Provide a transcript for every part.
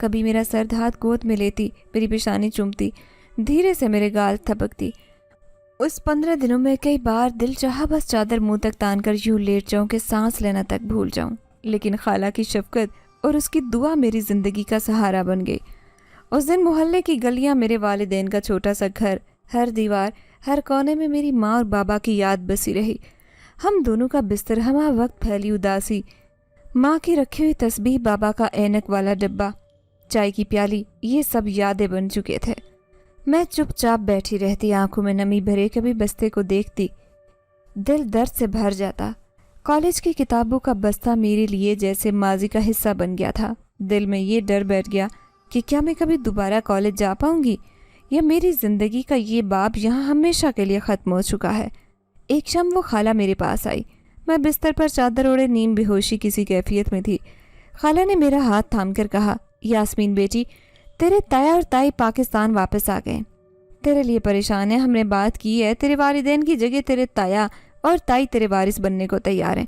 کبھی میرا سرد ہاتھ گود میں لیتی، میری پیشانی چومتی، دھیرے سے میرے گال تھپکتی۔ اس 15 دنوں میں کئی بار دل چاہا بس چادر منہ تک تان کر یوں لیٹ جاؤں کہ سانس لینا تک بھول جاؤں، لیکن خالہ کی شفقت اور اس کی دعا میری زندگی کا سہارا بن گئی۔ اس دن محلے کی گلیاں، میرے والدین کا چھوٹا سا گھر، ہر دیوار، ہر کونے میں میری ماں اور بابا کی یاد بسی رہی۔ ہم دونوں کا بستر، ہمہ وقت پھیلی اداسی، ماں کی رکھی ہوئی تسبیح، بابا کا اینک والا ڈبہ، چائے کی پیالی، یہ سب یادیں بن چکے تھے۔ میں چپ چاپ بیٹھی رہتی، آنکھوں میں نمی بھرے، کبھی بستے کو دیکھتی، دل درد سے بھر جاتا۔ کالج کی کتابوں کا بستہ میرے لیے جیسے ماضی کا حصہ بن گیا تھا۔ دل میں یہ ڈر بیٹھ گیا کہ کیا میں کبھی دوبارہ کالج جا پاؤں گی، یا میری زندگی کا یہ باب یہاں ہمیشہ کے لیے ختم ہو چکا ہے۔ ایک شام وہ خالہ میرے پاس آئی۔ میں بستر پر چادر اوڑے نیم بے ہوشی کسی کیفیت میں تھی۔ خالہ نے میرا ہاتھ تھام کر کہا، یاسمین بیٹی، تیرے تایا اور تائی پاکستان واپس آ گئے، تیرے لیے پریشان ہیں، ہم نے بات کی ہے، تیرے والدین کی جگہ تیرے تایا اور تائی تیرے وارث بننے کو تیار ہیں،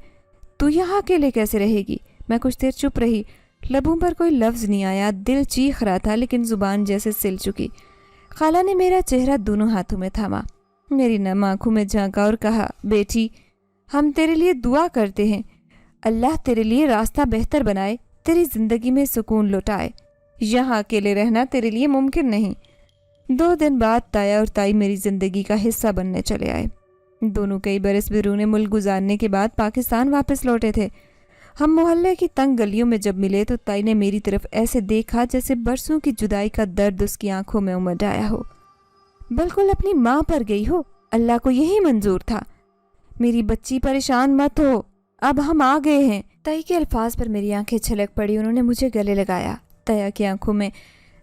تو یہاں اکیلے کیسے رہے گی؟ میں کچھ دیر چپ رہی، لبوں پر کوئی لفظ نہیں آیا، دل چیخ رہا تھا لیکن زبان جیسے سل چکی۔ خالہ نے میرا چہرہ دونوں ہاتھوں میں تھاما، میری نم آنکھوں میں جھانکا اور کہا، بیٹی، ہم تیرے لیے دعا کرتے ہیں، اللہ تیرے لیے راستہ بہتر بنائے، تیری زندگی میں سکون لوٹائے، یہاں اکیلے رہنا تیرے لیے ممکن نہیں۔ 2 دن بعد تایا اور تائی میری زندگی کا حصہ بننے چلے آئے۔ دونوں کئی برس بیرون ملک گزارنے کے بعد پاکستان واپس لوٹے تھے۔ ہم محلے کی تنگ گلیوں میں جب ملے تو تائی نے میری طرف ایسے دیکھا جیسے برسوں کی جدائی کا درد اس کی آنکھوں میں امڈ آیا ہو، بالکل اپنی ماں پر گئی ہو، اللہ کو یہی منظور تھا۔ میری بچی پریشان مت ہو، اب ہم آ گئے ہیں۔ تائی کے الفاظ پر میری آنکھیں چھلک پڑی، انہوں نے مجھے گلے لگایا۔ تایا کی آنکھوں میں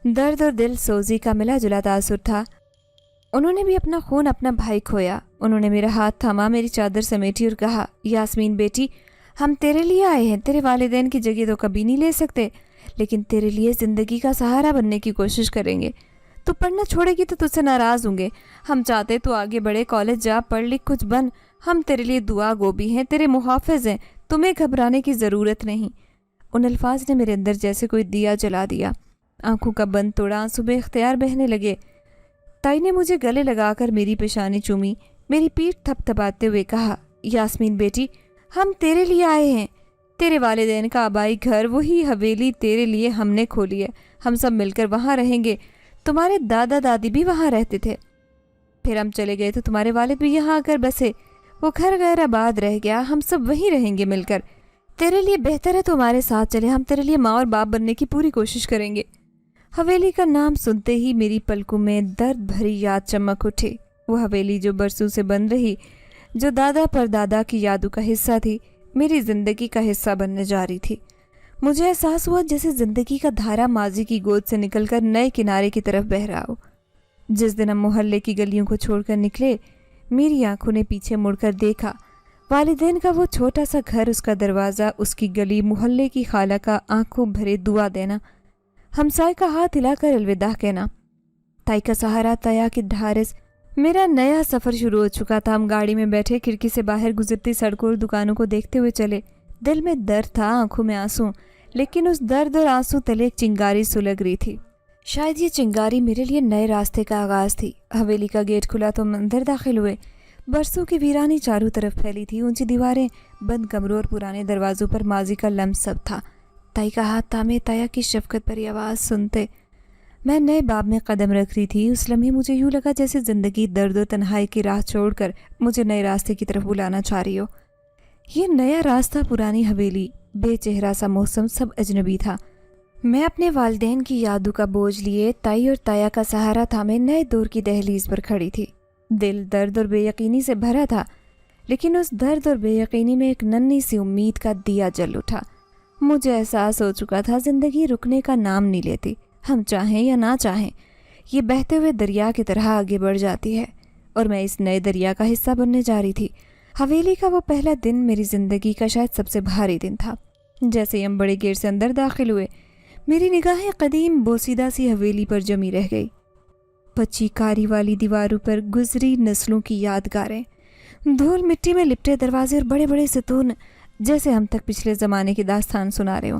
درد اور دل سوزی کا ملا جلا تاثر تھا، انہوں نے بھی اپنا خون، اپنا بھائی کھویا۔ انہوں نے میرا ہاتھ تھاما، میری چادر سمیٹی اور کہا، یاسمین بیٹی، ہم تیرے لیے آئے ہیں، تیرے والدین کی جگہ تو کبھی نہیں لے سکتے، لیکن تیرے لیے زندگی کا سہارا بننے کی کوشش کریں گے۔ تو پڑھنا چھوڑے گی تو تجھ سے ناراض ہوں گے، ہم چاہتے تو آگے بڑھے، کالج جا، پڑھ لکھ، کچھ بن، ہم تیرے لیے دعا گو بھی ہیں، تیرے محافظ ہیں، تمہیں گھبرانے کی ضرورت نہیں۔ ان الفاظ نے میرے اندر جیسے کوئی دیا جلا دیا، آنکھوں کا بند توڑا، آنسو بے اختیار بہنے لگے۔ تائی نے مجھے گلے لگا کر میری پیشانی چومی، میری پیٹھ تھپ تھپاتے ہوئے کہا، یاسمین بیٹی، ہم تیرے لیے آئے ہیں، تیرے والدین کا آبائی گھر، وہی حویلی تیرے لیے ہم نے کھولی ہے، ہم سب مل کر وہاں رہیں گے، تمہارے دادا دادی بھی وہاں رہتے تھے، پھر ہم چلے گئے تو تمہارے والد بھی یہاں آ کر بسے، وہ گھر غیر آباد رہ گیا، ہم سب وہیں رہیں گے مل کر، تیرے لیے بہتر ہے تو ہمارے ساتھ چلے، ہم تیرے لیے ماں اور باپ بننے کی پوری کوشش کریں گے۔ حویلی کا نام سنتے ہی میری پلکوں میں درد بھری یاد چمک اٹھے، وہ حویلی جو برسوں سے بن رہی، جو دادا پر دادا کی یادوں کا حصہ تھی، میری زندگی کا حصہ بننے جا رہی تھی۔ مجھے احساس ہوا جیسے زندگی کا دھارا ماضی کی گود سے نکل کر نئے کنارے کی طرف بہہ رہا ہو۔ جس دن ہم محلے کی گلیوں کو چھوڑ کر نکلے، میری آنکھوں نے پیچھے مڑ کر دیکھا، والدین کا وہ چھوٹا سا گھر، اس کا دروازہ، اس کی گلی، محلے کی خالہ کا آنکھوں بھرے دعا دینا، ہمسائے کا ہاتھ ہلا کر الوداع کہنا، تائی کا سہارا، تایا کی ڈھارس۔ میرا نیا سفر شروع ہو چکا تھا۔ ہم گاڑی میں بیٹھے، کھڑکی سے باہر گزرتی سڑکوں اور دکانوں کو دیکھتے ہوئے چلے۔ دل میں درد تھا، آنکھوں میں آنسو، لیکن اس درد اور آنسو تلے ایک چنگاری سلگ رہی تھی۔ شاید یہ چنگاری میرے لیے نئے راستے کا آغاز تھی۔ حویلی کا گیٹ کھلا تو ہم اندر داخل ہوئے۔ برسوں کی ویرانی چاروں طرف پھیلی تھی، اونچی دیواریں، بند کمروں اور پرانے دروازوں پر ماضی کا لمس سب تھا۔ تائی کا ہاتھ تھامے، تایا کی شفقت بھری آواز سنتے میں نئے باب میں قدم رکھ رہی تھی۔ اس لمحے مجھے یوں لگا جیسے زندگی درد و تنہائی کی راہ چھوڑ کر مجھے نئے راستے کی طرف بلانا چاہ رہی ہو۔ یہ نیا راستہ، پرانی حویلی، بے چہرہ سا موسم، سب اجنبی تھا۔ میں اپنے والدین کی یادوں کا بوجھ لیے، تائی اور تایا کا سہارا تھامے نئے دور کی دہلیز پر کھڑی تھی۔ دل درد اور بے یقینی سے بھرا تھا، لیکن اس درد اور بے یقینی میں ایک ننھی سی امید کا دیا جل اٹھا۔ مجھے احساس ہو چکا تھا زندگی رکنے کا نام نہیں لیتی، ہم چاہیں یا نہ چاہیں یہ بہتے ہوئے دریا کی طرح آگے بڑھ جاتی ہے، اور میں اس نئے دریا کا حصہ بننے جا رہی تھی۔ حویلی کا وہ پہلا دن میری زندگی کا شاید سب سے بھاری دن تھا۔ جیسے ہی ہم بڑے گیٹ سے اندر داخل ہوئے، میری نگاہیں قدیم بوسیدہ سی حویلی پر جمی رہ گئی۔ پچی کاری والی دیواروں پر گزری نسلوں کی یادگاریں، دھول مٹی میں لپٹے دروازے اور بڑے بڑے ستون، جیسے ہم تک پچھلے زمانے کی داستان سنا رہے ہوں۔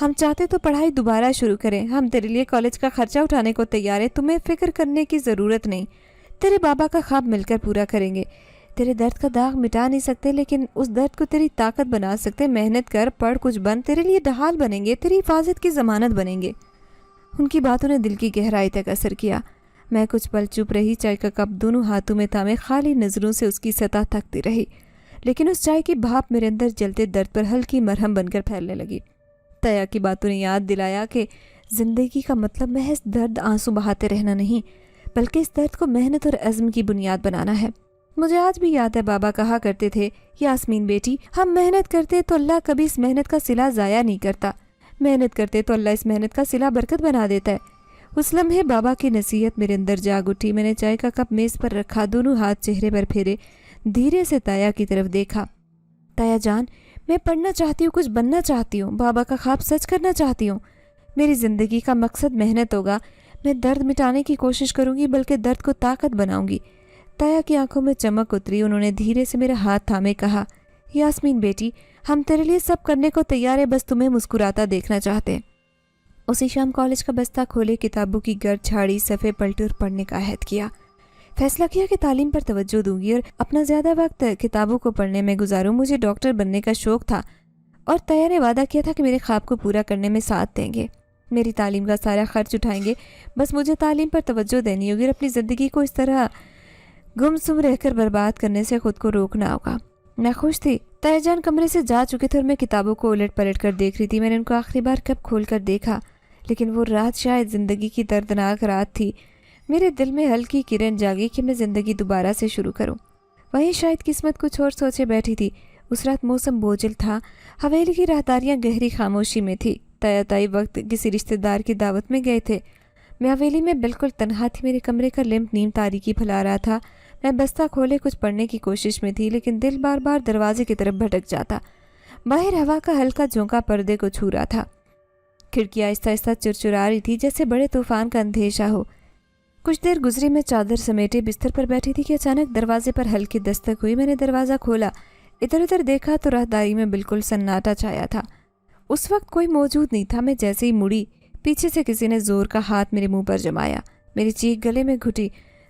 ہم چاہتے تو پڑھائی دوبارہ شروع کریں، ہم تیرے لیے کالج کا خرچہ اٹھانے کو تیار ہیں، تمہیں فکر کرنے کی ضرورت نہیں، تیرے بابا کا خواب مل کر پورا کریں گے۔ تیرے درد کا داغ مٹا نہیں سکتے لیکن اس درد کو تیری طاقت بنا سکتے، محنت کر، پڑھ، کچھ بن، تیرے لیے ڈھال بنیں گے، تیری حفاظت کی ضمانت بنیں گے۔ ان کی باتوں نے دل کی گہرائی تک اثر کیا۔ میں کچھ پل چپ رہی، چائے کا کپ دونوں ہاتھوں میں تھامے خالی نظروں سے اس کی سطح تکتی رہی، لیکن اس چائے کی بھاپ میرے اندر جلتے درد پر ہلکی مرہم بن کر پھیلنے لگی۔ تیا کی باتوں نے یاد دلایا کہ زندگی کا مطلب محض درد آنسو بہاتے رہنا نہیں، بلکہ اس درد کو محنت اور عزم کی بنیاد بنانا ہے۔ مجھے آج بھی یاد ہے بابا کہا کرتے تھے، یاسمین بیٹی، ہم محنت کرتے تو اللہ کبھی اس محنت کا صلہ ضائع نہیں کرتا، محنت کرتے تو اللہ اس محنت کا صلہ برکت بنا دیتا ہے۔ اس لمحے بابا کی نصیحت میرے اندر جاگ اٹھی۔ میں نے چائے کا کپ میز پر رکھا، دونوں ہاتھ چہرے پر پھیرے، دھیرے سے تایا کی طرف دیکھا۔ تایا جان، میں پڑھنا چاہتی ہوں، کچھ بننا چاہتی ہوں، بابا کا خواب سچ کرنا چاہتی ہوں۔ میری زندگی کا مقصد محنت ہوگا، میں درد مٹانے کی کوشش کروں گی بلکہ درد کو طاقت بناؤں گی۔ تایا کی آنکھوں میں چمک اتری، انہوں نے دھیرے سے میرا ہاتھ تھامے کہا، یاسمین بیٹی، ہم تیرے لیے سب کرنے کو تیار ہے، بس تمہیں مسکراتا دیکھنا چاہتے ہیں۔ اسی شام کالج کا بستہ کھولے، کتابوں کی گرد جھاڑی، صفحے پلٹے اور پڑھنے کا عہد کیا۔ فیصلہ کیا کہ تعلیم پر توجہ دوں گی اور اپنا زیادہ وقت کتابوں کو پڑھنے میں گزاروں۔ مجھے ڈاکٹر بننے کا شوق تھا اور تیا نے وعدہ کیا تھا کہ میرے خواب کو پورا کرنے میں ساتھ دیں گے، میری تعلیم کا سارا خرچ اٹھائیں گے، بس مجھے تعلیم پر توجہ دینی ہوگی اور اپنی زندگی کو اس طرح گمسم رہ کر برباد کرنے سے خود کو روکنا ہوگا۔ میں خوش تھی۔ تیا جان کمرے سے جا چکے تھے اور میں کتابوں کو الٹ پلٹ کر دیکھ رہی تھی۔ میں نے ان کو آخری بار کب کھول کر دیکھا، لیکن وہ رات شاید زندگی کی دردناک رات تھی۔ میرے دل میں ہلکی کرن جاگی کہ میں زندگی دوبارہ سے شروع کروں۔ وہیں شاید قسمت کچھ اور سوچے بیٹھی تھی۔ اس رات موسم بوجھل تھا، حویلی کی راہداریاں گہری خاموشی میں تھی۔ تیا تائی وقت کسی رشتہ دار کی دعوت میں گئے تھے۔ میں حویلی میں بالکل تنہا تھی، میرے کمرے کا لیمپ نیم تاریکی پھیلا رہا تھا۔ میں بستہ کھولے کچھ پڑھنے کی کوشش میں تھی، لیکن دل بار بار دروازے کی طرف بھٹک جاتا۔ باہر ہوا کا ہلکا جھونکا پردے کو چھو رہا تھا، کھڑکی آہستہ آہستہ چرچرا رہی تھی جیسے بڑے طوفان کا اندیشہ ہو۔ کچھ دیر گزری، میں چادر سمیٹے بستر پر بیٹھی تھی کہ اچانک دروازے پر ہلکی دستک ہوئی۔ میں نے دروازہ کھولا، ادھر ادھر دیکھا تو راہداری میں بالکل سناٹا چھایا تھا۔ اس وقت کوئی موجود نہیں تھا۔ میں جیسے ہی مڑی، پیچھے سے کسی نے زور کا ہاتھ میرے منہ پر جمایا۔ میری چیخ گلے میں گھٹی،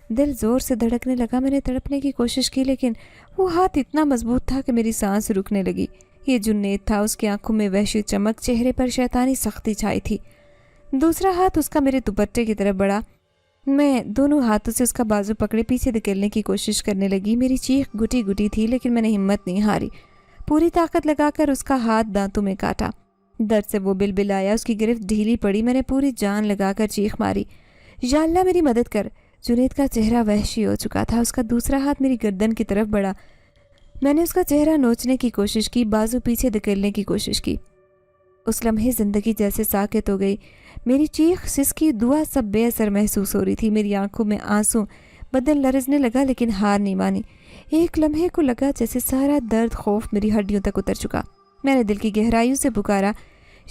دل زور سے دھڑکنے لگا۔ میں نے تڑپنے کی کوشش کی لیکن وہ ہاتھ اتنا مضبوط تھا کہ میری سانس رکنے لگی۔ یہ جنید تھا، اس کی آنکھوں میں وحشی چمک، چہرے پر شیطانی سختی چھائی تھی۔ دوسرا ہاتھ اس کا میرے دوپٹے کی طرف بڑھا۔ میں دونوں ہاتھوں سے اس کا بازو پکڑے پیچھے دھکیلنے کی کوشش کرنے لگی۔ میری چیخ گھٹی گھٹی تھی لیکن میں نے ہمت نہیں ہاری۔ پوری طاقت لگا کر اس کا ہاتھ دانتوں میں کاٹا۔ درد سے وہ بلبلایا، اس کی گرفت ڈھیلی پڑی۔ میں نے پوری جان لگا کر چیخ ماری، یا اللہ میری مدد کر۔ جنید کا چہرہ وحشی ہو چکا تھا، اس کا دوسرا ہاتھ میری گردن کی طرف بڑھا۔ میں نے اس کا چہرہ نوچنے کی کوشش کی، بازو پیچھے دھکیلنے کی کوشش کی۔ اس لمحے زندگی جیسے ساکت ہو گئی۔ میری چیخ، سسکی، دعا سب بے اثر محسوس ہو رہی تھی۔ میری آنکھوں میں آنسو، بدن لرزنے لگا لیکن ہار نہیں مانی۔ ایک لمحے کو لگا جیسے سارا درد، خوف میری ہڈیوں تک اتر چکا۔ میں نے دل کی گہرائیوں سے پکارا،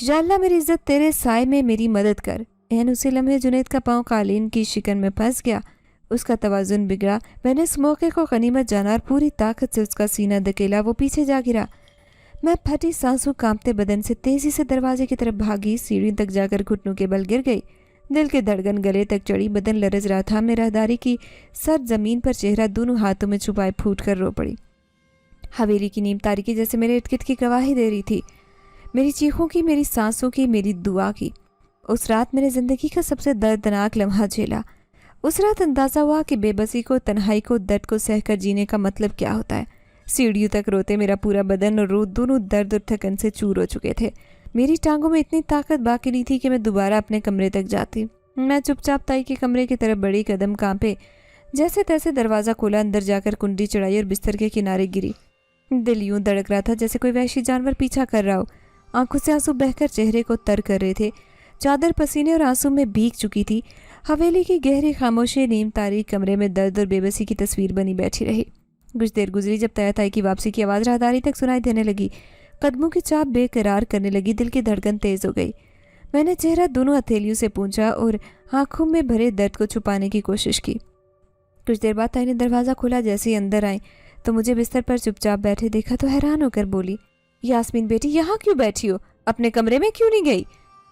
یا اللہ میری عزت تیرے سائے میں میری مدد کر۔ اسی لمحے جنید کا پاؤں قالین کی شکن میں پھنس گیا، اس کا توازن بگڑا۔ میں نے اس موقع کو غنیمت جانا اور پوری طاقت سے اس کا سینہ دھکیلا، وہ پیچھے جا گرا۔ میں پھٹی سانسوں، کانپتے بدن سے تیزی سے دروازے کی طرف بھاگی، سیڑھیوں تک جا کر گھٹنوں کے بل گر گئی۔ دل کے دھڑکن گلے تک چڑھی، بدن لرز رہا تھا۔ میں راہداری کی سر زمین پر چہرہ دونوں ہاتھوں میں چھپائے پھوٹ کر رو پڑی۔ حویلی کی نیم تاریکی جیسے میرے ارد گرد کی گواہی دے رہی تھی، میری چیخوں کی، میری سانسوں کی، میری دعا کی۔ اس رات میں نے زندگی کا سب سے دردناک لمحہ جھیلا۔ اس رات اندازہ ہوا کہ بے بسی کو، تنہائی کو، درد کو سہ کر جینے کا مطلب کیا ہوتا ہے۔ سیڑھیوں تک روتے میرا پورا بدن اور روح دونوں درد اور تھکن سے چور ہو چکے تھے۔ میری ٹانگوں میں اتنی طاقت باقی نہیں تھی کہ میں دوبارہ اپنے کمرے تک جاتی۔ میں چپ چاپ تائی کے کمرے کی طرف بڑی، قدم کانپے۔ جیسے تیسے دروازہ کھولا، اندر جا کر کنڈی چڑھائی اور بستر کے کنارے گری۔ دل یوں دھڑک رہا تھا جیسے کوئی وحشی جانور پیچھا کر رہا ہو۔ آنکھوں سے آنسو بہہ کر چہرے کو تر کر رہے تھے۔ چادر پسینے اور آنسو میں بھیگ چکی تھی۔ حویلی کی گہری خاموشی نیم تاریک کمرے میں درد اور بے بسی کی تصویر بنی بیٹھی رہی۔ کچھ دیر گزری، جب تیا تائی کی واپسی کی آواز راہداری تک سنائی دینے لگی، قدموں کی چاپ بے قرار کرنے لگی، دل کی دھڑکن تیز ہو گئی۔ میں نے چہرہ دونوں ہتھیلیوں سے پونچھا اور آنکھوں میں بھرے درد کو چھپانے کی کوشش کی۔ کچھ دیر بعد تائی نے دروازہ کھولا۔ جیسے ہی اندر آئیں تو مجھے بستر پر چپ چاپ بیٹھے دیکھا تو حیران ہو کر بولی، یاسمین بیٹی، یہاں کیوں بیٹھی ہو؟ اپنے کمرے میں کیوں نہیں گئی؟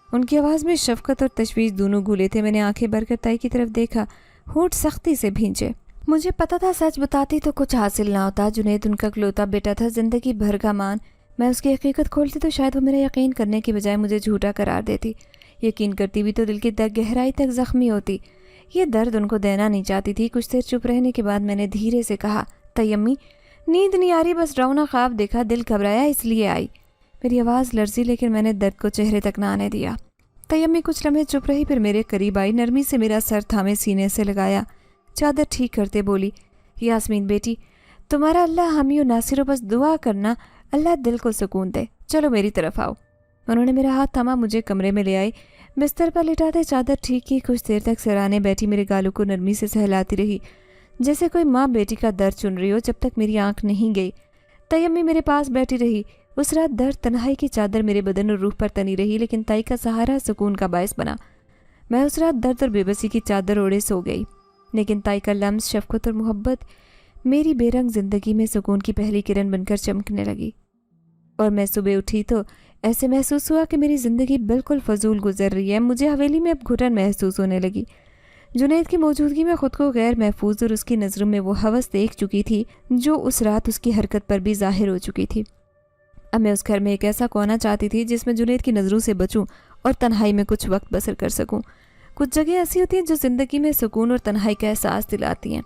ان کی آواز میں شفقت اور تشویش دونوں گھولے تھے۔ میں نے آنکھیں بھر کر تائی کی طرف دیکھا، ہونٹ سختی سے بھینچے۔ مجھے پتا تھا سچ بتاتی تو کچھ حاصل نہ ہوتا۔ جنید ان کا اکلوتا بیٹا تھا، زندگی بھر کا مان۔ میں اس کی حقیقت کھولتی تو شاید وہ میرا یقین کرنے کی بجائے مجھے جھوٹا قرار دیتی۔ یقین کرتی بھی تو دل کی گہرائی تک زخمی ہوتی۔ یہ درد ان کو دینا نہیں چاہتی تھی۔ کچھ دیر چپ رہنے کے بعد میں نے دھیرے سے کہا، تیمی نیند نہیں آ رہی، بس ڈراؤنا خواب دیکھا، دل گھبرایا اس لیے آئی۔ میری آواز لرزی لیکن میں نے درد کو چہرے تک نہ آنے دیا۔ تیمی کچھ لمحے چپ رہی، پھر میرے قریب آئی، نرمی سے میرا سر تھامے سینے سے لگایا، چادر ٹھیک کرتے بولی، یاسمین بیٹی تمہارا اللہ حامی و ناصر ہو، بس دعا کرنا اللہ دل کو سکون دے، چلو میری طرف آؤ۔ انہوں نے میرا ہاتھ تھاما، مجھے کمرے میں لے آئی، بستر پر لٹاتے چادر ٹھیک کی، کچھ دیر تک سرانے بیٹھی، میرے گالوں کو نرمی سے سہلاتی رہی جیسے کوئی ماں بیٹی کا درد چن رہی ہو، جب تک میری آنکھ نہیں گئی۔ تیمی میرے پاس بیٹھی رہی۔ اس رات درد تنہائی کی چادر میرے بدن اور روح پر تنی رہی، لیکن تائی کا سہارا سکون کا باعث بنا۔ میں اس رات درد اور بے بسی کی چادر اوڑھے سو گئی، لیکن تائی کا لمس، شفقت اور محبت میری بے رنگ زندگی میں سکون کی پہلی کرن بن کر چمکنے لگی۔ اور میں صبح اٹھی تو ایسے محسوس ہوا کہ میری زندگی بالکل فضول گزر رہی ہے۔ مجھے حویلی میں اب گھٹن محسوس ہونے لگی۔ جنید کی موجودگی میں خود کو غیر محفوظ اور اس کی نظروں میں وہ ہوس دیکھ چکی تھی جو اس رات اس کی حرکت پر بھی ظاہر ہو چکی تھی۔ اب میں اس گھر میں ایک ایسا کونا چاہتی تھی جس میں جنید کی نظروں سے بچوں اور تنہائی میں کچھ وقت بسر کر سکوں۔ کچھ جگہیں ایسی ہوتی ہیں جو زندگی میں سکون اور تنہائی کا احساس دلاتی ہیں۔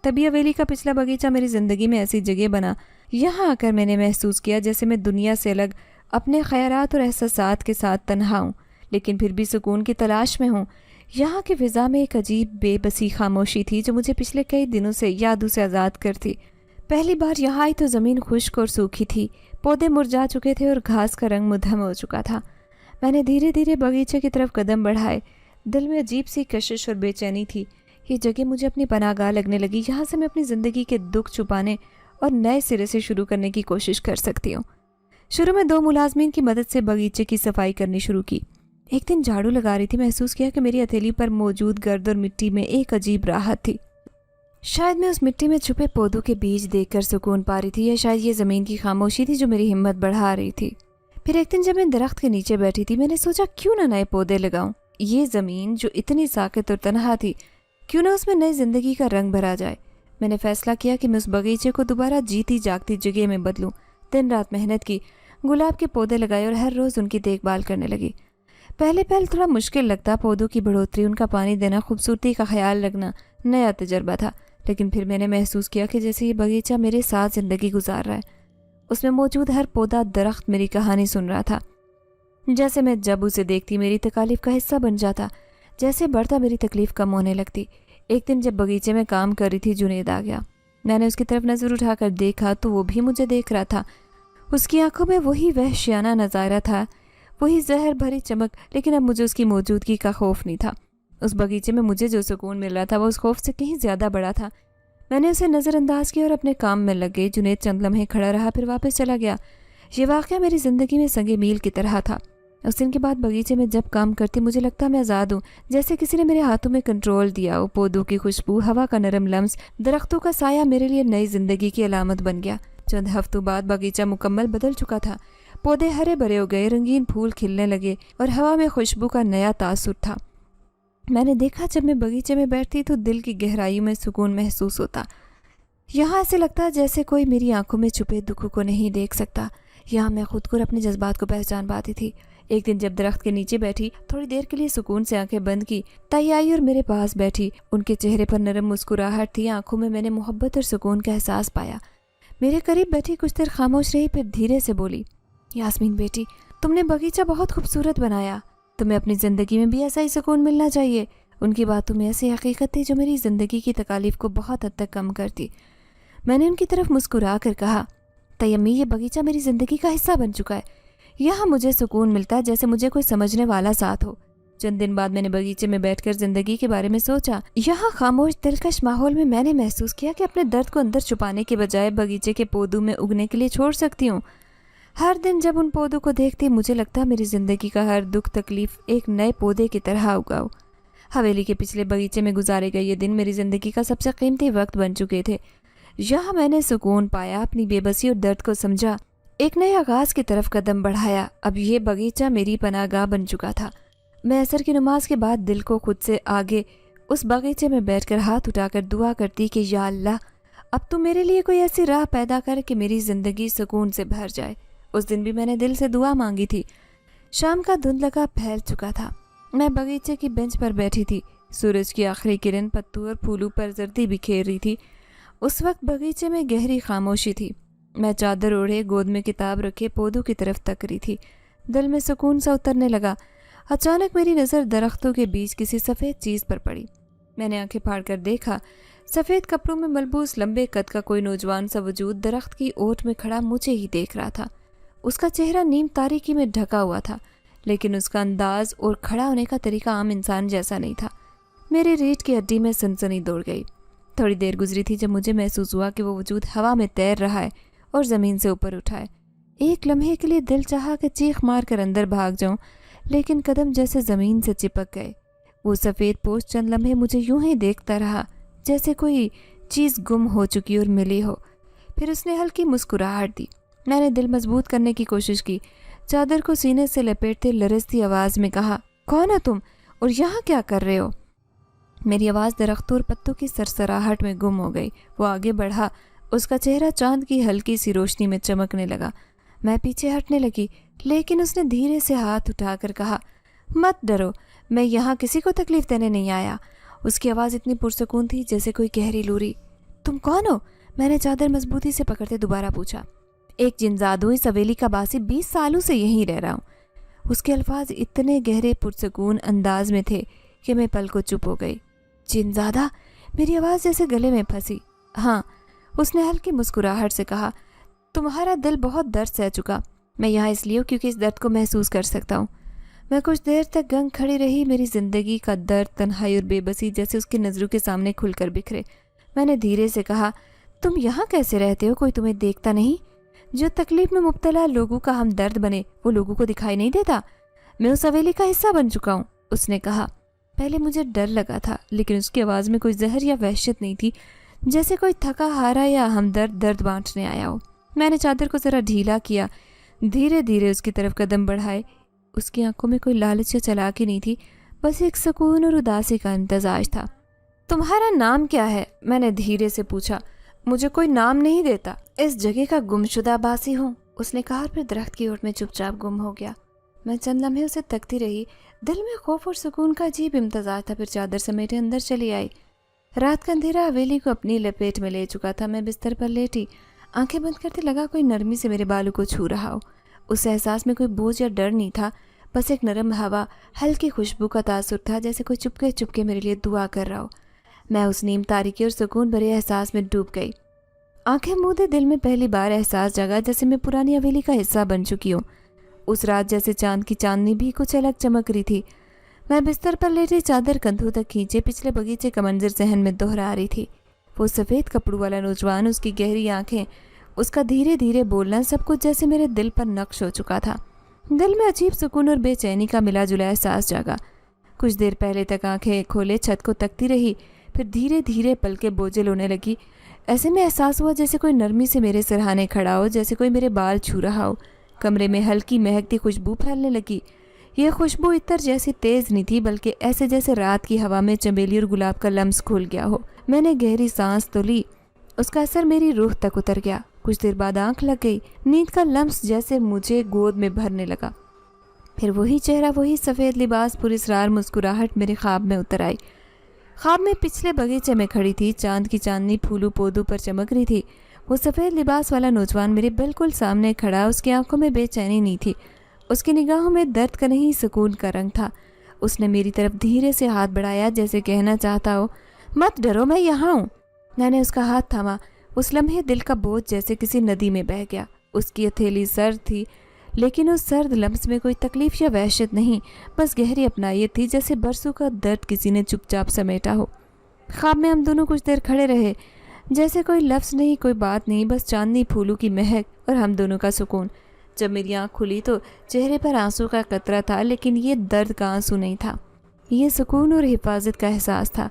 طبی حویلی کا پچھلا باغیچہ میری زندگی میں ایسی جگہ بنا۔ یہاں آ کر میں نے محسوس کیا جیسے میں دنیا سے الگ اپنے خیالات اور احساسات کے ساتھ تنہا ہوں، لیکن پھر بھی سکون کی تلاش میں ہوں۔ یہاں کی فضا میں ایک عجیب بے بسی خاموشی تھی جو مجھے پچھلے کئی دنوں سے یادوں سے آزاد کرتی۔ پہلی بار یہاں آئی تو زمین خشک اور سوکھی تھی، پودے مرجھا چکے تھے اور گھاس کا رنگ مدھم ہو چکا تھا۔ میں نے دھیرے دھیرے باغیچے کی طرف قدم بڑھائے، دل میں عجیب سی کشش اور بے چینی تھی۔ یہ جگہ مجھے اپنی پناہ گاہ لگنے لگی، یہاں سے میں اپنی زندگی کے دکھ چھپانے اور نئے سرے سے شروع کرنے کی کوشش کر سکتی ہوں۔ شروع میں 2 ملازمین کی مدد سے باغیچے کی صفائی کرنی شروع کی۔ ایک دن جھاڑو لگا رہی تھی، محسوس کیا کہ میری ہتھیلی پر موجود گرد اور مٹی میں ایک عجیب راحت تھی۔ شاید میں اس مٹی میں چھپے پودوں کے بیج دیکھ کر سکون پا رہی تھی، یا شاید یہ زمین کی خاموشی تھی جو میری ہمت بڑھا رہی تھی۔ پھر ایک دن جب میں درخت کے نیچے بیٹھی تھی، میں نے سوچا کیوں نہ نئے پودے لگاؤں۔ یہ زمین جو اتنی ساکت اور تنہا تھی، کیوں نہ اس میں نئی زندگی کا رنگ بھرا جائے۔ میں نے فیصلہ کیا کہ میں اس باغیچے کو دوبارہ جیتی جاگتی جگہ میں بدلوں۔ دن رات محنت کی، گلاب کے پودے لگائے اور ہر روز ان کی دیکھ بھال کرنے لگی۔ پہلے تھوڑا مشکل لگتا، پودوں کی بڑھوتری، ان کا پانی دینا، خوبصورتی کا خیال رکھنا نیا تجربہ تھا، لیکن پھر میں نے محسوس کیا کہ جیسے یہ باغیچہ میرے ساتھ زندگی گزار رہا ہے۔ اس میں موجود ہر پودا درخت میری کہانی سن رہا تھا، جیسے میں جب اسے دیکھتی میری تکالیف کا حصہ بن جاتا، جیسے بڑھتا میری تکلیف کم ہونے لگتی۔ ایک دن جب باغیچے میں کام کر رہی تھی، جنید آ گیا۔ میں نے اس کی طرف نظر اٹھا کر دیکھا تو وہ بھی مجھے دیکھ رہا تھا۔ اس کی آنکھوں میں وہی وحشیانہ نظارہ تھا، وہی زہر بھری چمک، لیکن اب مجھے اس کی موجودگی کا خوف نہیں تھا۔ اس باغیچے میں مجھے جو سکون مل رہا تھا وہ اس خوف سے کہیں زیادہ بڑا تھا۔ میں نے اسے نظر انداز کیا اور اپنے کام میں لگ گئی۔ جنید چند لمحے کھڑا رہا، پھر واپس چلا گیا۔ یہ واقعہ میری زندگی میں سنگ میل کی طرح تھا۔ اس دن کے بعد باغیچے میں جب کام کرتی مجھے لگتا میں آزاد ہوں، جیسے کسی نے میرے ہاتھوں میں کنٹرول دیا ہو۔ پودوں کی خوشبو، ہوا کا نرم لمس، درختوں کا سایہ میرے لیے نئی زندگی کی علامت بن گیا۔ چند ہفتوں بعد باغیچہ مکمل بدل چکا تھا۔ پودے ہرے بھرے ہو گئے، رنگین پھول کھلنے لگے اور ہوا میں خوشبو کا نیا تاثر تھا۔ میں نے دیکھا جب میں باغیچے میں بیٹھتی تو دل کی گہرائیوں میں سکون محسوس ہوتا۔ یہاں ایسے لگتا جیسے کوئی میری آنکھوں میں چھپے دکھوں کو نہیں دیکھ سکتا۔ یہاں میں خود کو اور اپنے جذبات کو پہچان پاتی تھی۔ ایک دن جب درخت کے نیچے بیٹھی، تھوڑی دیر کے لیے سکون سے آنکھیں بند کی، تائی آئی اور میرے پاس بیٹھی۔ ان کے چہرے پر نرم مسکراہٹ تھی، آنکھوں میں نے محبت اور سکون کا احساس پایا۔ میرے قریب بیٹھی کچھ دیر خاموش رہی، پھر دھیرے سے بولی، یاسمین بیٹی تم نے باغیچہ بہت خوبصورت بنایا، تمہیں اپنی زندگی میں بھی ایسا ہی سکون ملنا چاہیے۔ ان کی باتوں میں ایسی حقیقت تھی جو میری زندگی کی تکالیف کو بہت حد تک کم کرتی۔ میں نے ان کی طرف مسکرا کر کہا، تیمی یہ باغیچہ میری زندگی کا حصہ بن چکا ہے، یہاں مجھے سکون ملتا ہے جیسے مجھے کوئی سمجھنے والا ساتھ ہو۔ چند دن بعد میں نے باغیچے میں بیٹھ کر زندگی کے بارے میں سوچا۔ یہاں خاموش دلکش ماحول میں نے محسوس کیا کہ اپنے درد کو اندر چھپانے کے بجائے باغیچے کے پودوں میں اگنے کے لیے چھوڑ سکتی ہوں۔ ہر دن جب ان پودوں کو دیکھتی مجھے لگتا میری زندگی کا ہر دکھ تکلیف ایک نئے پودے کی طرح اگاؤ۔ حویلی کے پچھلے باغیچے میں گزارے گئے یہ دن میری زندگی کا سب سے قیمتی وقت بن چکے تھے۔ یہاں میں نے سکون پایا، اپنی بے بسی اور درد کو سمجھا، ایک نئے آغاز کی طرف قدم بڑھایا۔ اب یہ باغیچہ میری پناہ گاہ بن چکا تھا۔ میں عصر کی نماز کے بعد دل کو خود سے آگے اس باغیچے میں بیٹھ کر ہاتھ اٹھا کر دعا کرتی کہ یا اللہ، اب تو میرے لیے کوئی ایسی راہ پیدا کر کہ میری زندگی سکون سے بھر جائے۔ اس دن بھی میں نے دل سے دعا مانگی تھی۔ شام کا دھندلکا پھیل چکا تھا۔ میں باغیچے کی بینچ پر بیٹھی تھی۔ سورج کی آخری کرن پتوں اور پھولوں پر زردی بکھیر رہی تھی۔ اس وقت باغیچے میں گہری خاموشی تھی۔ میں چادر اوڑھے گود میں کتاب رکھے پودوں کی طرف تک رہی تھی۔ دل میں سکون سا اترنے لگا۔ اچانک میری نظر درختوں کے بیچ کسی سفید چیز پر پڑی۔ میں نے آنکھیں پھاڑ کر دیکھا۔ سفید کپڑوں میں ملبوس لمبے قد کا کوئی نوجوان سا وجود درخت کی اوٹ میں کھڑا مجھے ہی دیکھ رہا تھا۔ اس کا چہرہ نیم تاریکی میں ڈھکا ہوا تھا، لیکن اس کا انداز اور کھڑا ہونے کا طریقہ عام انسان جیسا نہیں تھا۔ میری ریڑھ کی ہڈی میں سنسنی دوڑ گئی۔ تھوڑی دیر گزری تھی جب مجھے محسوس ہوا کہ وہ وجود ہوا میں تیر رہا ہے اور زمین سے اوپر اٹھا ہے۔ ایک لمحے کے لیے دل چاہا کہ چیخ مار کر اندر بھاگ جاؤں، لیکن قدم جیسے زمین سے چپک گئے۔ وہ سفید پوش چند لمحے مجھے یوں ہی دیکھتا رہا جیسے کوئی چیز گم ہو چکی اور ملی ہو۔ پھر اس نے ہلکی مسکراہٹ دی۔ میں نے دل مضبوط کرنے کی کوشش کی۔ چادر کو سینے سے لپیٹتے لرزتی آواز میں کہا، کون ہو تم اور یہاں کیا کر رہے ہو؟ میری آواز درختوں اور پتوں کی سرسراہٹ میں گم ہو گئی۔ وہ آگے بڑھا۔ اس کا چہرہ چاند کی ہلکی سی روشنی میں چمکنے لگا۔ میں پیچھے ہٹنے لگی، لیکن اس نے دھیرے سے ہاتھ اٹھا کر کہا، مت ڈرو، میں یہاں کسی کو تکلیف دینے نہیں آیا۔ اس کی آواز اتنی پرسکون تھی جیسے کوئی گہری لوری۔ تم کون ہو؟ میں نے چادر مضبوطی سے پکڑتے دوبارہ پوچھا۔ ایک جنزاد ہوں، اس حویلی کا باسی، 20 سالوں سے یہیں رہ رہا ہوں۔ اس کے الفاظ اتنے گہرے پرسکون انداز میں تھے کہ میں پل کو چپ ہو گئی۔ جنزادہ؟ میری آواز جیسے گلے میں پھنسی۔ ہاں، اس نے ہلکی مسکراہٹ سے کہا، تمہارا دل بہت درد سہ چکا۔ میں یہاں اس لیے ہوں کیونکہ اس درد کو محسوس کر سکتا ہوں۔ میں کچھ دیر تک گنگ کھڑی رہی۔ میری زندگی کا درد، تنہائی اور بے بسی جیسے اس کی نظروں کے سامنے کھل کر بکھرے۔ میں نے دھیرے سے کہا، تم یہاں کیسے رہتے ہو؟ کوئی تمہیں دیکھتا نہیں؟ جو تکلیف میں مبتلا لوگوں کا ہمدرد بنے وہ لوگوں کو دکھائی نہیں دیتا؟ میں اس حویلی کا حصہ بن چکا ہوں، اس نے کہا۔ پہلے مجھے ڈر لگا تھا، لیکن اس کی آواز میں کوئی زہر یا وحشت نہیں تھی، جیسے کوئی تھکا ہارا یا ہمدرد درد بانٹنے آیا ہو۔ میں نے چادر کو ذرا ڈھیلا کیا، دھیرے دھیرے اس کی طرف قدم بڑھائے۔ اس کی آنکھوں میں کوئی لالچ یا چلاکی نہیں تھی، بس ایک سکون اور اداسی کا امتزاج تھا۔ تمہارا نام کیا ہے؟ میں نے دھیرے سے پوچھا۔ مجھے کوئی نام نہیں دیتا، اس جگہ کا گمشدہ باسی ہوں، اس نے کہا اور پھر درخت کی اوٹ میں چپ چاپ گم ہو گیا۔ میں چند لمحے اسے تکتی رہی۔ دل میں خوف اور سکون کا عجیب امتزاج تھا۔ پھر چادر سمیٹے اندر چلی آئی۔ رات کا اندھیرا حویلی کو اپنی لپیٹ میں لے چکا تھا۔ میں بستر پر لیٹی، آنکھیں بند کرتے لگا کوئی نرمی سے میرے بالوں کو چھو رہا ہو۔ اس احساس میں کوئی بوجھ یا ڈر نہیں تھا، بس ایک نرم ہوا، ہلکی خوشبو کا تاثر تھا، جیسے کوئی چپکے چپکے میرے لیے دعا کر رہا ہو۔ میں اس نیم تاریکی اور سکون بھرے احساس میں ڈوب گئی۔ آنکھیں مودے دل میں پہلی بار احساس جگا جیسے میں پرانی حویلی کا حصہ بن چکی ہوں۔ اس رات جیسے چاند کی چاندنی بھی کچھ الگ چمک رہی تھی۔ میں بستر پر لیٹی چادر کندھوں تک کھینچے پچھلے باغیچے کا منظر ذہن میں دہرا رہی تھی۔ وہ سفید کپڑوں والا نوجوان، اس کی گہری آنکھیں، اس کا دھیرے دھیرے بولنا، سب کچھ جیسے میرے دل پر نقش ہو چکا تھا۔ دل میں عجیب سکون اور بے چینی کا ملا جلا احساس جاگا۔ کچھ دیر پہلے تک آنکھیں کھولے چھت کو تکتی رہی، پھر دھیرے دھیرے پلکیں بوجھل ہونے لگی۔ ایسے میں احساس ہوا جیسے کوئی نرمی سے میرے سرہانے کھڑا ہو، جیسے کوئی میرے بال چھو رہا ہو۔ کمرے میں ہلکی مہکتی خوشبو پھیلنے لگی۔ یہ خوشبو عطر جیسی تیز نہیں تھی، بلکہ ایسے جیسے رات کی ہوا میں چمیلی اور گلاب کا لمس کھل گیا ہو۔ میں نے گہری سانس تو لی، اس کا اثر میری روح تک اتر گیا۔ کچھ دیر بعد آنکھ لگ گئی، نیند کا لمس جیسے مجھے گود میں بھرنے لگا۔ پھر وہی چہرہ، وہی سفید لباس، پراسرار مسکراہٹ میرے خواب میں اتر آئی۔ خواب میں پچھلے باغیچے میں کھڑی تھی، چاند کی چاندنی پھولوں پودوں پر چمک رہی تھی۔ وہ سفید لباس والا نوجوان میرے بالکل سامنے کھڑا، اس کی آنکھوں میں بے چینی نہیں تھی، اس کی نگاہوں میں درد کا نہیں سکون کا رنگ تھا۔ اس نے میری طرف دھیرے سے ہاتھ بڑھایا جیسے کہنا چاہتا ہو، مت ڈرو، میں یہاں ہوں۔ میں نے اس کا ہاتھ تھاما۔ اس لمحے دل کا بوجھ جیسے کسی ندی میں بہہ گیا۔ اس کی ہتھیلی سرد تھی، لیکن اس سرد لمس میں کوئی تکلیف یا وحشت نہیں، بس گہری اپنائیت تھی، جیسے برسوں کا درد کسی نے چپ چاپ سمیٹا ہو۔ خواب میں ہم دونوں کچھ دیر کھڑے رہے، جیسے کوئی لفظ نہیں، کوئی بات نہیں، بس چاندنی، پھولوں کی مہک اور ہم دونوں کا سکون۔ جب میری آنکھ کھلی تو چہرے پر آنسو کا قطرہ تھا، لیکن یہ درد کا آنسو نہیں تھا، یہ سکون اور حفاظت کا احساس تھا۔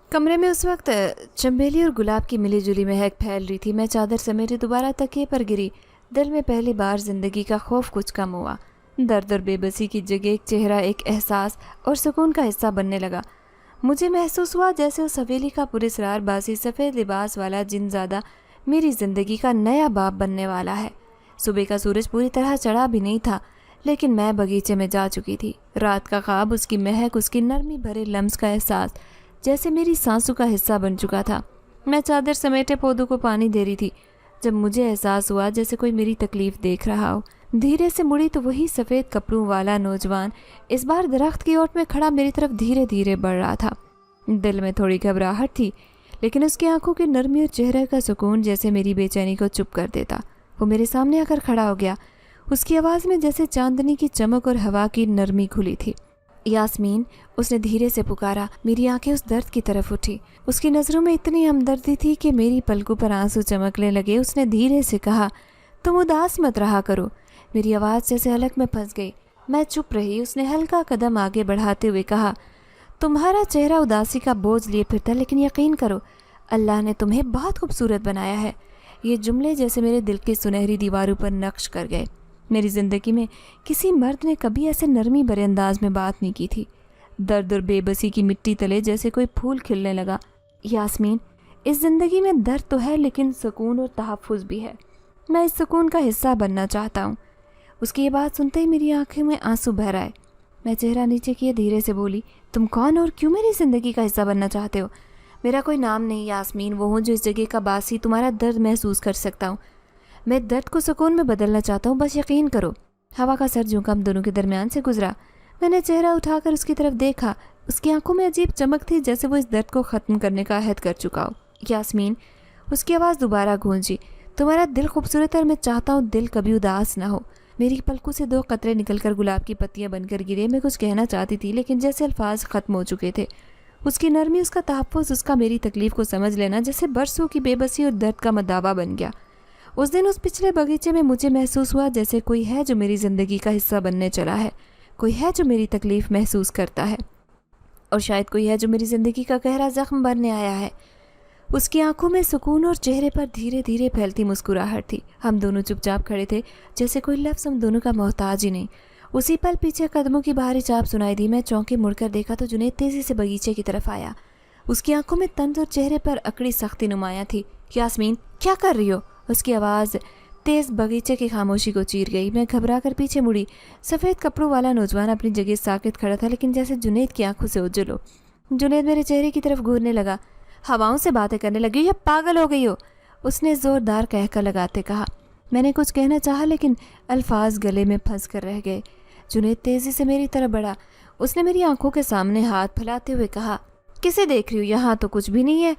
کمرے میں اس وقت چنبیلی اور گلاب کی ملی جلی مہک پھیل رہی تھی۔ میں چادر سمیٹے دوبارہ تکیے پر گری، دل میں پہلی بار زندگی کا خوف کچھ کم ہوا۔ درد اور بے بسی کی جگہ ایک چہرہ، ایک احساس اور سکون کا حصہ بننے لگا۔ مجھے محسوس ہوا جیسے اس حویلی کا پراسرار باسی سفید لباس والا جن زادہ میری زندگی کا نیا باب بننے والا ہے۔ صبح کا سورج پوری طرح چڑھا بھی نہیں تھا، لیکن میں باغیچے میں جا چکی تھی۔ رات کا خواب، اس کی مہک، اس کی نرمی بھرے لمس کا احساس جیسے میری سانسوں کا حصہ بن چکا تھا۔ میں چادر سمیٹے پودوں کو پانی دے رہی تھی جب مجھے احساس ہوا جیسے کوئی میری تکلیف دیکھ رہا ہو۔ دھیرے سے مڑی تو وہی سفید کپڑوں والا نوجوان اس بار درخت کی اوٹ میں کھڑا میری طرف دھیرے دھیرے بڑھ رہا تھا۔ دل میں تھوڑی گھبراہٹ تھی، لیکن اس کی آنکھوں کی نرمی اور چہرے کا سکون جیسے میری بے چینی کو چپ کر دیتا۔ وہ میرے سامنے آ کر کھڑا ہو گیا۔ اس کی آواز میں جیسے چاندنی کی چمک اور ہوا کی نرمی کھلی تھی۔ یاسمین، اس نے دھیرے سے پکارا۔ میری آنکھیں اس درد کی طرف اٹھی۔ اس کی نظروں میں اتنی ہمدردی تھی کہ میری پلکوں پر آنسو چمکنے لگے۔ اس نے دھیرے سے کہا، تم اداس مت رہا کرو۔ میری آواز جیسے حلق میں پھنس گئی۔ میں چپ رہی۔ اس نے ہلکا قدم آگے بڑھاتے ہوئے کہا، تمہارا چہرہ اداسی کا بوجھ لیے پھرتا، لیکن یقین کرو اللہ نے تمہیں بہت خوبصورت بنایا ہے۔ یہ جملے جیسے میرے دل کی سنہری دیواروں پر نقش کر گئے۔ میری زندگی میں کسی مرد نے کبھی ایسے نرمی بھرے انداز میں بات نہیں کی تھی۔ درد اور بے بسی کی مٹی تلے جیسے کوئی پھول کھلنے لگا۔ یاسمین، اس زندگی میں درد تو ہے، لیکن سکون اور تحفظ بھی ہے۔ میں اس سکون کا حصہ بننا چاہتا ہوں۔ اس کی یہ بات سنتے ہی میری آنکھوں میں آنسو بہہ آئے۔ میں چہرہ نیچے کیے دھیرے سے بولی، تم کون اور کیوں میری زندگی کا حصہ بننا چاہتے ہو؟ میرا کوئی نام نہیں یاسمین، وہ ہوں جو اس جگہ کا باسی تمہارا درد محسوس کر سکتا ہوں۔ میں درد کو سکون میں بدلنا چاہتا ہوں، بس یقین کرو۔ ہوا کا سر جھونکا ہم دونوں کے درمیان سے گزرا۔ میں نے چہرہ اٹھا کر اس کی طرف دیکھا۔ اس کی آنکھوں میں عجیب چمک تھی، جیسے وہ اس درد کو ختم کرنے کا عہد کر چکا ہو۔ یاسمین، اس کی آواز دوبارہ گونجی، تمہارا دل خوبصورت ہے اور میں چاہتا ہوں دل کبھی اداس نہ ہو۔ میری پلکوں سے 2 قطرے نکل کر گلاب کی پتیاں بن کر گرے۔ میں کچھ کہنا چاہتی تھی، لیکن جیسے الفاظ ختم ہو چکے تھے۔ اس کی نرمی، اس کا تحفظ، اس کا میری تکلیف کو سمجھ لینا جیسے برسوں کی بے بسی اور درد کا مداوا بن گیا۔ اس دن اس پچھلے باغیچے میں مجھے محسوس ہوا جیسے کوئی ہے جو میری زندگی کا حصہ بننے چلا ہے، کوئی ہے جو میری تکلیف محسوس کرتا ہے، اور شاید کوئی ہے جو میری زندگی کا گہرا زخم بننے آیا ہے۔ اس کی آنکھوں میں سکون اور چہرے پر دھیرے دھیرے پھیلتی مسکراہٹ تھی۔ ہم دونوں چپ چاپ کھڑے تھے، جیسے کوئی لفظ ہم دونوں کا محتاج ہی نہیں۔ اسی پل پیچھے قدموں کی بھاری چاپ سنائی دی۔ میں چونکے مڑ کر دیکھا تو جنید تیزی سے باغیچے کی طرف آیا۔ اس کی آنکھوں میں طنز اور چہرے پر اکڑی سختی نمایاں تھی۔ یاسمین، کیا کر رہی ہو؟ اس کی آواز تیز باغیچے کی خاموشی کو چیر گئی۔ میں گھبرا کر پیچھے مڑی۔ سفید کپڑوں والا نوجوان اپنی جگہ ساکت کھڑا تھا، لیکن جیسے جنید کی آنکھوں سے اوجھل ہو۔ جنید میرے چہرے کی طرف گھورنے لگا۔ ہواؤں سے باتیں کرنے لگی ہو یا پاگل ہو گئی ہو؟ اس نے زوردار کہکا لگاتے کہا۔ میں نے کچھ کہنا چاہا، لیکن الفاظ گلے میں پھنس کر رہ گئے۔ جنید تیزی سے میری طرف بڑھا۔ اس نے میری آنکھوں کے سامنے ہاتھ پھیلاتے ہوئے کہا، کسے دیکھ رہی ہو؟ یہاں تو کچھ بھی نہیں ہے۔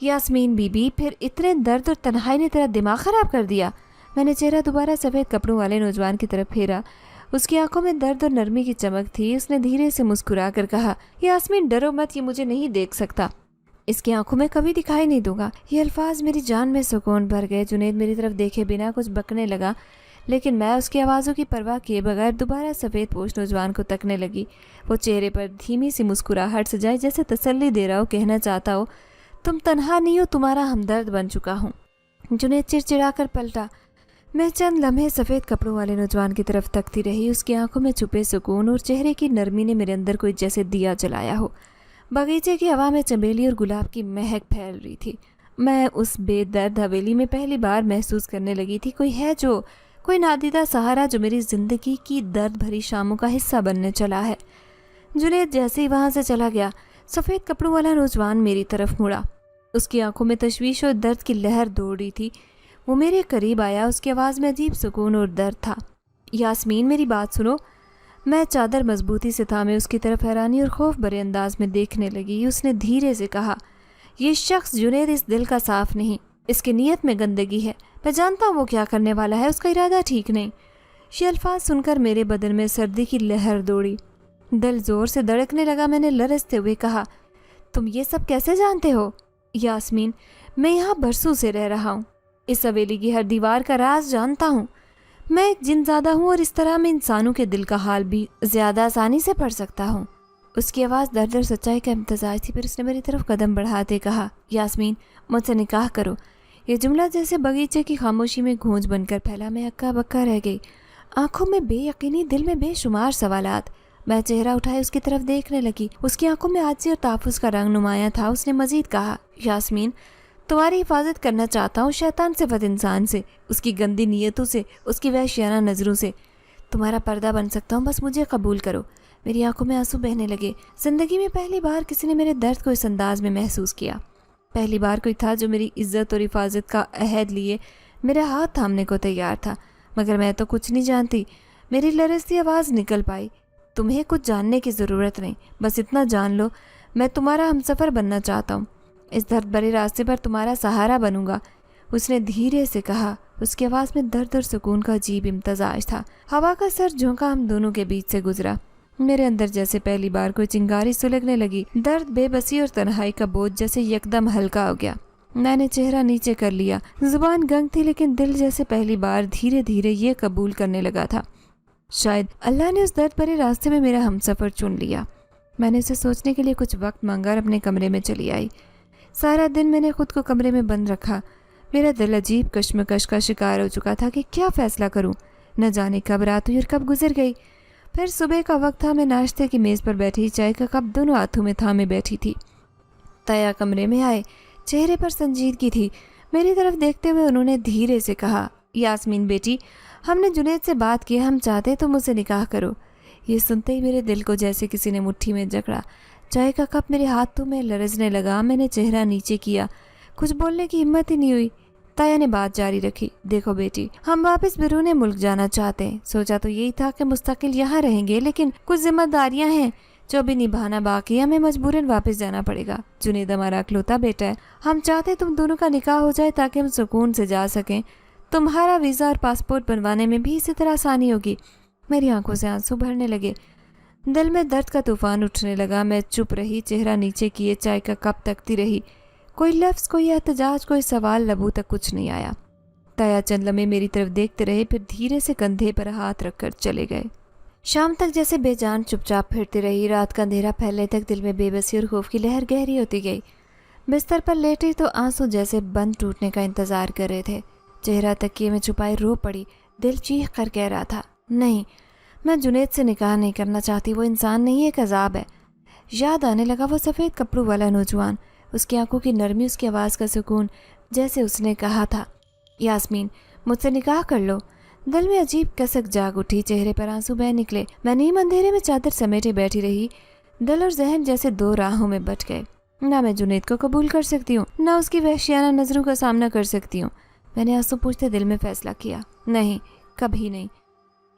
یاسمین بی بی، پھر اتنے درد اور تنہائی نے تیرا دماغ خراب کر دیا؟ میں نے چہرہ دوبارہ سفید کپڑوں والے نوجوان کی طرف پھیرا۔ اس کی آنکھوں میں درد اور نرمی کی چمک تھی۔ اس نے دھیرے سے مسکرا کر کہا، یاسمین ڈرو مت، یہ مجھے نہیں دیکھ سکتا، اس کی آنکھوں میں کبھی دکھائی نہیں دوں گا۔ یہ الفاظ میری جان میں سکون بھر گئے۔ جنید میری طرف دیکھے بنا کچھ بکنے لگا، لیکن میں اس کی آوازوں کی پرواہ کیے بغیر دوبارہ سفید پوش نوجوان کو تکنے لگی۔ وہ چہرے پر دھیمی سی مسکراہٹ سجائے، جیسے تسلی دے رہا ہو، کہنا چاہتا ہو، تم تنہا نہیں ہو، تمہارا ہمدرد بن چکا ہوں۔ جنید چڑچڑا کر پلٹا۔ میں چند لمحے سفید کپڑوں والے نوجوان کی طرف تکتی رہی۔ اس کی آنکھوں میں چھپے سکون اور چہرے کی نرمی نے میرے اندر کوئی جیسے دیا جلایا ہو۔ باغیچے کی ہوا میں چمیلی اور گلاب کی مہک پھیل رہی تھی۔ میں اس بے درد حویلی میں پہلی بار محسوس کرنے لگی تھی، کوئی نادیدہ سہارا جو میری زندگی کی درد بھری شاموں کا حصہ بننے چلا ہے۔ جنید جیسے ہی وہاں سے چلا گیا، سفید کپڑوں والا نوجوان میری طرف مڑا۔ اس کی آنکھوں میں تشویش اور درد کی لہر دوڑ رہی تھی۔ وہ میرے قریب آیا۔ اس کی آواز میں عجیب سکون اور درد تھا۔ یاسمین، میری بات سنو۔ میں چادر مضبوطی سے تھامے اس کی طرف حیرانی اور خوف بھرے انداز میں دیکھنے لگی۔ اس نے دھیرے سے کہا، یہ شخص جنید اس دل کا صاف نہیں، اس کی نیت میں گندگی ہے۔ میں جانتا ہوں وہ کیا کرنے والا ہے، اس کا ارادہ ٹھیک نہیں۔ یہ الفاظ سن کر میرے بدن میں سردی کی لہر دوڑی، دل زور سے دھڑکنے لگا۔ میں نے لرزتے ہوئے کہا، تم یہ سب کیسے جانتے ہو؟ یاسمین، میں یہاں برسوں سے رہ رہا ہوں، اس حویلی کی ہر دیوار کا راز جانتا ہوں۔ میں ایک جن زادہ ہوں اور اس طرح میں انسانوں کے دل کا حال بھی زیادہ آسانی سے پڑھ سکتا ہوں۔ اس کی آواز درد اور سچائی کا امتزاج تھی۔ پھر اس نے میری طرف قدم بڑھاتے کہا، یاسمین، مجھ سے نکاح کرو۔ یہ جملہ جیسے باغیچے کی خاموشی میں گونج بن کر پھیلا۔ میں اکا بکا رہ گئی، آنکھوں میں بے یقینی، دل میں بے شمار سوالات۔ میں چہرہ اٹھائے اس کی طرف دیکھنے لگی۔ اس کی آنکھوں میں عاجزی اور تحفظ کا رنگ نمایاں تھا۔ اس نے مزید کہا، یاسمین، تمہاری حفاظت کرنا چاہتا ہوں شیطان صفت انسان سے، اس کی گندی نیتوں سے، اس کی وحشیانہ نظروں سے۔ تمہارا پردہ بن سکتا ہوں، بس مجھے قبول کرو۔ میری آنکھوں میں آنسو بہنے لگے۔ زندگی میں پہلی بار کسی نے میرے درد کو اس انداز میں محسوس کیا۔ پہلی بار کوئی تھا جو میری عزت اور حفاظت کا عہد لیے میرا ہاتھ تھامنے کو تیار تھا، مگر میں تو کچھ نہیں جانتی۔ میری لرزتی آواز نکل پائی، تمہیں کچھ جاننے کی ضرورت نہیں، بس اتنا جان لو میں تمہارا ہمسفر بننا چاہتا ہوں، اس درد بھرے راستے پر تمہارا سہارا بنوں گا۔ اس نے دھیرے سے کہا، اس کی آواز میں درد اور سکون کا عجیب امتزاج تھا۔ ہوا کا سر جھونکا ہم دونوں کے بیچ سے گزرا۔ میرے اندر جیسے پہلی بار کوئی چنگاری سلگنے لگی۔ درد، بے بسی اور تنہائی کا بوجھ جیسے یکدم ہلکا ہو گیا۔ میں نے چہرہ نیچے کر لیا۔ زبان گنگ تھی، لیکن دل جیسے پہلی بار دھیرے دھیرے یہ قبول کرنے لگا تھا، شاید اللہ نے اس درد بھرے راستے میں میرا ہمسفر چن لیا۔ میں نے اسے سوچنے کے لیے کچھ وقت مانگا اور اپنے کمرے میں چلی آئی۔ سارا دن میں نے خود کو کمرے میں بند رکھا۔ میرا دل عجیب کشمکش کا شکار ہو چکا تھا کہ کیا فیصلہ کروں۔ نہ جانے کب رات ہوئی اور کب گزر گئی۔ پھر صبح کا وقت تھا۔ میں ناشتے کی میز پر بیٹھی، چائے کا کپ دونوں ہاتھوں میں تھامے بیٹھی تھی۔ تایا کمرے میں آئے، چہرے پر سنجیدگی تھی۔ میری طرف دیکھتے ہوئے انہوں نے دھیرے سے کہا، یاسمین بیٹی، ہم نے جنید سے بات کی، ہم چاہتے تو مجھ سے نکاح کرو۔ یہ سنتے ہی میرے دل کو جیسے کسی نے مٹھی میں جکڑا۔ چائے کا کپ میرے ہاتھوں میں لرزنے لگا۔ میں نے چہرہ نیچے کیا، کچھ بولنے کی ہمت ہی نہیں ہوئی۔ تایا نے بات جاری رکھی، دیکھو بیٹی، ہم واپس بیرون ملک جانا چاہتے ہیں۔ سوچا تو یہی تھا کہ مستقل یہاں رہیں گے، لیکن کچھ ذمہ داریاں ہیں جو ابھی نبھانا باقی ہے، ہمیں مجبوراً واپس جانا پڑے گا۔ جنید ہمارا اکلوتا بیٹا ہے، ہم چاہتے تم دونوں کا نکاح ہو جائے تاکہ ہم سکون سے جا سکیں۔ تمہارا ویزا اور پاسپورٹ بنوانے میں بھی اسی طرح آسانی ہوگی۔ میری آنکھوں سے آنسو بھرنے لگے، دل میں درد کا طوفان اٹھنے لگا۔ میں چپ رہی، چہرہ نیچے کیے چائے کا کپ تکتی رہی۔ کوئی لفظ، کوئی احتجاج، کوئی سوال لبوں تک کچھ نہیں آیا۔ تایا چند لمحے میری طرف دیکھتے رہے، پھر دھیرے سے کندھے پر ہاتھ رکھ کر چلے گئے۔ شام تک جیسے بے جان چپ چاپ پھرتی رہی۔ رات کا اندھیرا پھیلنے تک دل میں بے بسی اور خوف کی لہر گہری ہوتی گئی۔ بستر پر لیٹی تو آنسو جیسے بند ٹوٹنے کا انتظار کر رہے تھے۔ چہرہ تکیے میں چھپائے رو پڑی۔ دل چیخ کر کہہ رہا تھا، نہیں، میں جنید سے نکاح نہیں کرنا چاہتی، وہ انسان نہیں، ایک عذاب ہے۔ یاد آنے لگا وہ سفید کپڑوں والا نوجوان، اس کی آنکھوں کی نرمی، اس کی آواز کا سکون، جیسے اس نے کہا تھا، یاسمین، مجھ سے نکاح کر لو۔ دل میں عجیب کسک جاگ اٹھی، چہرے پر آنسو بہہ نکلے۔ میں نیم اندھیرے میں چادر سمیٹے بیٹھی رہی۔ دل اور ذہن جیسے دو راہوں میں بٹ گئے۔ نہ میں جنید کو قبول کر سکتی ہوں، نہ اس کی وحشیانہ نظروں کا سامنا کر سکتی ہوں۔ میں نے آنسو پوچھتے دل میں فیصلہ کیا، نہیں، کبھی نہیں۔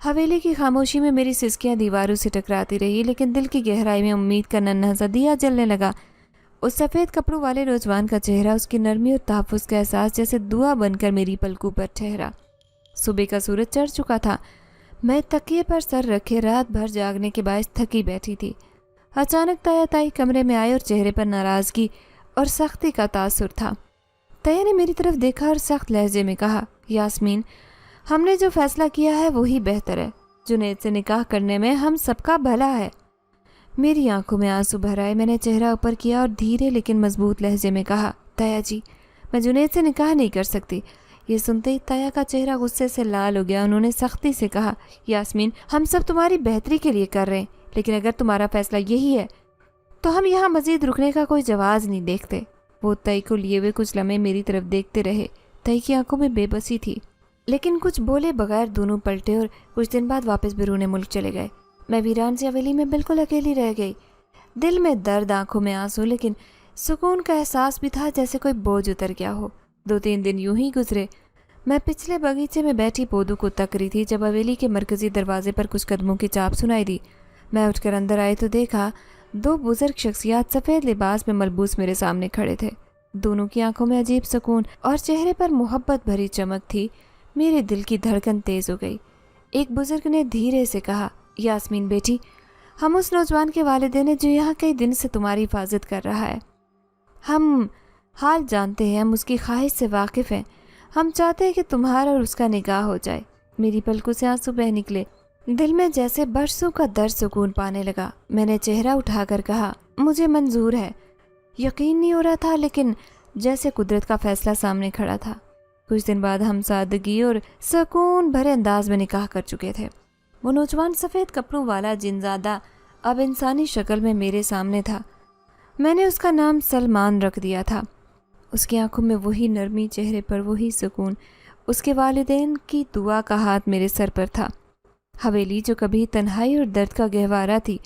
حویلی کی خاموشی میں میری سسکیاں دیواروں سے ٹکراتی رہی، لیکن دل کی گہرائی میں امید کا ننھا سا دیا جلنے لگا۔ اس سفید کپڑوں والے نوجوان کا چہرہ، اس کی نرمی اور تحفظ کا احساس جیسے دعا بن کر میری پلکوں پر ٹھہرا۔ صبح کا سورج چڑھ چکا تھا۔ میں تکیے پر سر رکھے رات بھر جاگنے کے باعث تھکی بیٹھی تھی۔ اچانک تایا تائی کمرے میں آئے اور چہرے پر ناراضگی اور سختی کا تاثر تھا۔ تایا نے میری طرف دیکھا اور سخت لہجے میں کہا، یاسمین، ہم نے جو فیصلہ کیا ہے وہی بہتر ہے۔ جنید سے نکاح کرنے میں ہم سب کا بھلا ہے۔ میری آنکھوں میں آنسو بھر آئے۔ میں نے چہرہ اوپر کیا اور دھیرے لیکن مضبوط لہجے میں کہا، تایا جی، میں جنید سے نکاح نہیں کر سکتی۔ یہ سنتے ہی تایا کا چہرہ غصے سے لال ہو گیا۔ انہوں نے سختی سے کہا، یاسمین، ہم سب تمہاری بہتری کے لیے کر رہے ہیں، لیکن اگر تمہارا فیصلہ یہی ہے تو ہم یہاں مزید رکنے کا کوئی جواز نہیں دیکھتے۔ وہ تائی کو لیے ہوئے کچھ لمحے میری طرف دیکھتے رہے۔ تائی کی آنکھوں میں بے بسی تھی، لیکن کچھ بولے بغیر دونوں پلٹے اور کچھ دن بعد واپس بیرون ملک چلے گئے۔ میں ویران سی حویلی میں بالکل اکیلی رہ گئی۔ دل میں درد، آنکھوں میں آنسو، لیکن سکون کا احساس بھی تھا، جیسے کوئی بوجھ اتر گیا ہو۔ 2-3 دن یوں ہی گزرے۔ میں پچھلے باغیچے میں بیٹھی پودوں کو تک رہی تھی جب حویلی کے مرکزی دروازے پر کچھ قدموں کی چاپ سنائی دی۔ میں اٹھ کر اندر آئی تو دیکھا 2 بزرگ شخصیات سفید لباس میں ملبوس میرے سامنے کھڑے تھے۔ دونوں کی آنکھوں میں عجیب سکون اور چہرے پر محبت بھری چمک تھی۔ میرے دل کی دھڑکن تیز ہو گئی۔ ایک بزرگ نے دھیرے سے کہا، یاسمین بیٹی، ہم اس نوجوان کے والدین ہیں جو یہاں کئی دن سے تمہاری حفاظت کر رہا ہے۔ ہم حال جانتے ہیں، ہم اس کی خواہش سے واقف ہیں۔ ہم چاہتے ہیں کہ تمہارا اور اس کا نکاح ہو جائے۔ میری پلکوں سے آنسو بہہ نکلے۔ دل میں جیسے برسوں کا درد سکون پانے لگا۔ میں نے چہرہ اٹھا کر کہا، مجھے منظور ہے۔ یقین نہیں ہو رہا تھا، لیکن جیسے قدرت کا فیصلہ سامنے کھڑا تھا۔ کچھ دن بعد ہم سادگی اور سکون بھرے انداز میں نکاح کر چکے تھے۔ وہ نوجوان سفید کپڑوں والا جنزادہ اب انسانی شکل میں میرے سامنے تھا۔ میں نے اس کا نام سلمان رکھ دیا تھا۔ اس کی آنکھوں میں وہی نرمی، چہرے پر وہی سکون۔ اس کے والدین کی دعا کا ہاتھ میرے سر پر تھا۔ حویلی جو کبھی تنہائی اور درد کا گہوارہ تھی،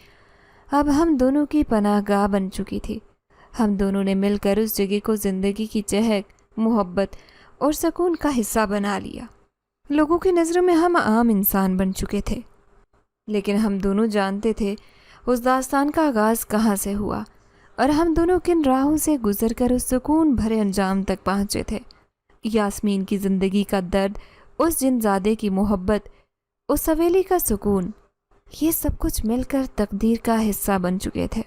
اب ہم دونوں کی پناہ گاہ بن چکی تھی۔ ہم دونوں نے مل کر اس جگہ کو زندگی کی چہک، محبت اور سکون کا حصہ بنا لیا۔ لوگوں کی نظروں میں ہم عام انسان بن چکے تھے، لیکن ہم دونوں جانتے تھے اس داستان کا آغاز کہاں سے ہوا اور ہم دونوں کن راہوں سے گزر کر اس سکون بھرے انجام تک پہنچے تھے۔ یاسمین کی زندگی کا درد، اس جنزادے کی محبت، اس حویلی کا سکون، یہ سب کچھ مل کر تقدیر کا حصہ بن چکے تھے۔